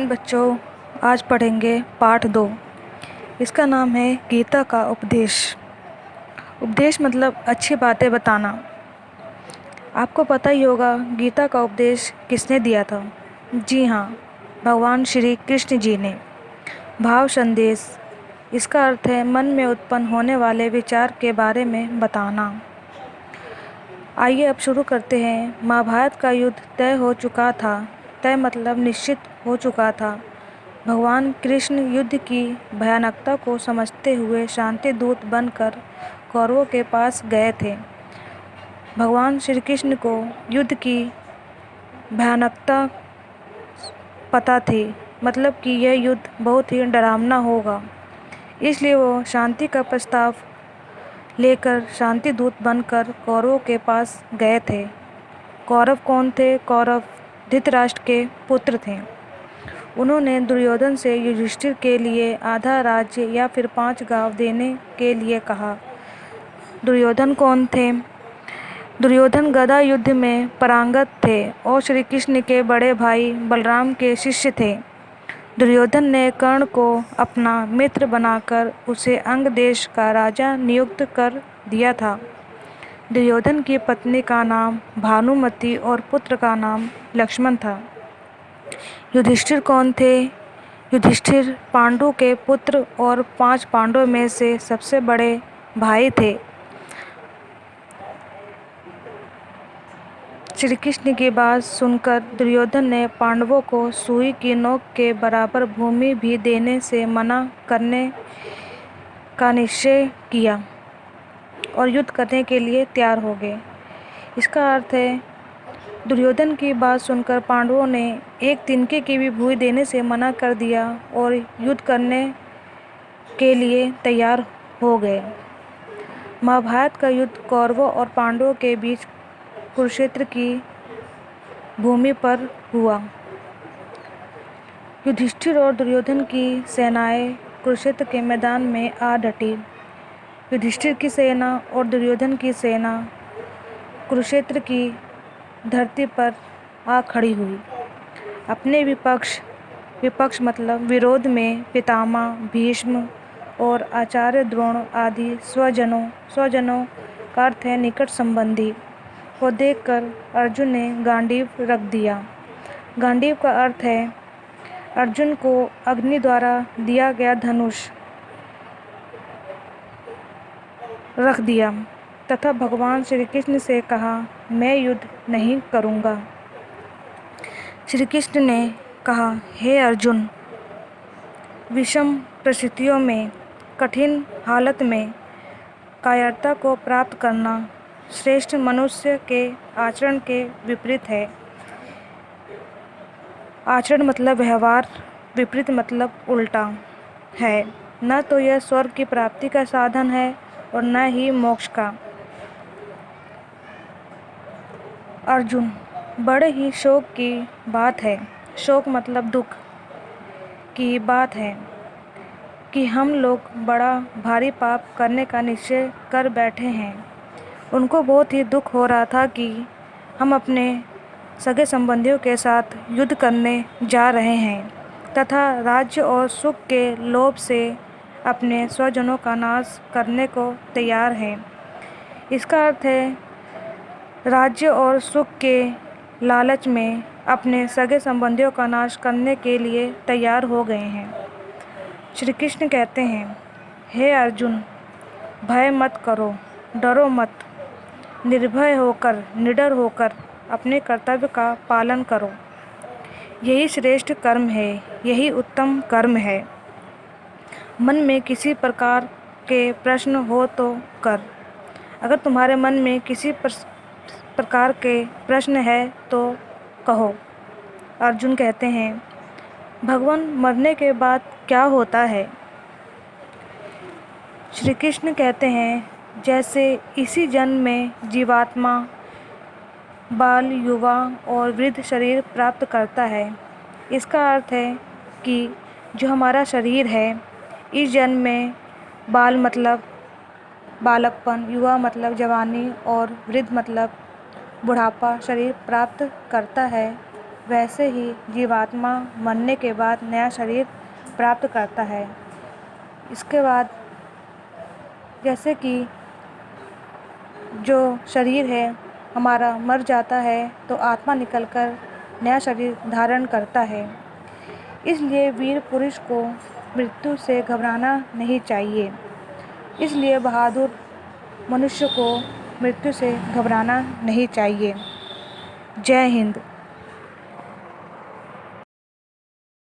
बच्चों, आज पढ़ेंगे पाठ 2। इसका नाम है गीता का उपदेश। उपदेश मतलब अच्छी बातें बताना। आपको पता ही होगा गीता का उपदेश किसने दिया था। जी हाँ, भगवान श्री कृष्ण जी ने। भाव संदेश, इसका अर्थ है मन में उत्पन्न होने वाले विचार के बारे में बताना। आइए अब शुरू करते हैं। महाभारत का युद्ध तय हो चुका था। तय मतलब निश्चित हो चुका था। भगवान कृष्ण युद्ध की भयानकता को समझते हुए शांति दूत बनकर कौरवों के पास गए थे। भगवान श्री कृष्ण को युद्ध की भयानकता पता थी, मतलब कि यह युद्ध बहुत ही डरावना होगा। इसलिए वो शांति का प्रस्ताव लेकर शांति दूत बनकर कौरवों के पास गए थे। कौरव कौन थे? कौरव धृतराष्ट्र के पुत्र थे। उन्होंने दुर्योधन से युधिष्ठिर के लिए आधा राज्य या फिर 5 गांव देने के लिए कहा। दुर्योधन कौन थे? दुर्योधन गदा युद्ध में पारंगत थे और श्री कृष्ण के बड़े भाई बलराम के शिष्य थे। दुर्योधन ने कर्ण को अपना मित्र बनाकर उसे अंग देश का राजा नियुक्त कर दिया था। दुर्योधन की पत्नी का नाम भानुमति और पुत्र का नाम लक्ष्मण था। युधिष्ठिर कौन थे? युधिष्ठिर पांडु के पुत्र और 5 पांडवों में से सबसे बड़े भाई थे। श्री कृष्ण की बात सुनकर दुर्योधन ने पांडवों को सुई की नोक के बराबर भूमि भी देने से मना करने का निश्चय किया और युद्ध करने के लिए तैयार हो गए। इसका अर्थ है दुर्योधन की बात सुनकर पांडवों ने एक तिनके की भी भूमि देने से मना कर दिया और युद्ध करने के लिए तैयार हो गए। महाभारत का युद्ध कौरवों और पांडवों के बीच कुरुक्षेत्र की भूमि पर हुआ। युधिष्ठिर और दुर्योधन की सेनाएं कुरुक्षेत्र के मैदान में आ डटी। युधिष्ठिर की सेना और दुर्योधन की सेना कुरुक्षेत्र की धरती पर आ खड़ी हुई। अपने विपक्ष मतलब विरोध में पितामह भीष्म और आचार्य द्रोण आदि स्वजनों का अर्थ है निकट संबंधी को देखकर अर्जुन ने गांडीव रख दिया। गांडीव का अर्थ है अर्जुन को अग्नि द्वारा दिया गया धनुष रख दिया तथा भगवान श्री कृष्ण से कहा, मैं युद्ध नहीं करूँगा। श्री कृष्ण ने कहा, हे अर्जुन, विषम परिस्थितियों में कठिन हालत में कायरता को प्राप्त करना श्रेष्ठ मनुष्य के आचरण के विपरीत है। आचरण मतलब व्यवहार, विपरीत मतलब उल्टा है। न तो यह स्वर्ग की प्राप्ति का साधन है और न ही मोक्ष का। अर्जुन, बड़े ही शोक की बात है। शोक मतलब दुख की बात है कि हम लोग बड़ा भारी पाप करने का निश्चय कर बैठे हैं। उनको बहुत ही दुख हो रहा था कि हम अपने सगे संबंधियों के साथ युद्ध करने जा रहे हैं तथा राज्य और सुख के लोभ से अपने स्वजनों का नाश करने को तैयार हैं। इसका अर्थ है राज्य और सुख के लालच में अपने सगे संबंधियों का नाश करने के लिए तैयार हो गए हैं। श्री कृष्ण कहते हैं, हे अर्जुन, भय मत करो, डरो मत, निर्भय होकर निडर होकर अपने कर्तव्य का पालन करो। यही श्रेष्ठ कर्म है, यही उत्तम कर्म है। मन में किसी प्रकार के प्रश्न हो तो कर। अगर तुम्हारे मन में किसी प्रकार के प्रश्न है तो कहो। अर्जुन कहते हैं, भगवान, मरने के बाद क्या होता है? श्री कृष्ण कहते हैं, जैसे इसी जन्म में जीवात्मा बाल, युवा और वृद्ध शरीर प्राप्त करता है। इसका अर्थ है कि जो हमारा शरीर है इस जन्म में बाल मतलब बालकपन, युवा मतलब जवानी और वृद्ध मतलब बुढ़ापा शरीर प्राप्त करता है। वैसे ही जीवात्मा मरने के बाद नया शरीर प्राप्त करता है। इसके बाद जैसे कि जो शरीर है हमारा मर जाता है तो आत्मा निकलकर नया शरीर धारण करता है। इसलिए वीर पुरुष को मृत्यु से घबराना नहीं चाहिए। इसलिए बहादुर मनुष्य को मृत्यु से घबराना नहीं चाहिए। जय हिंद।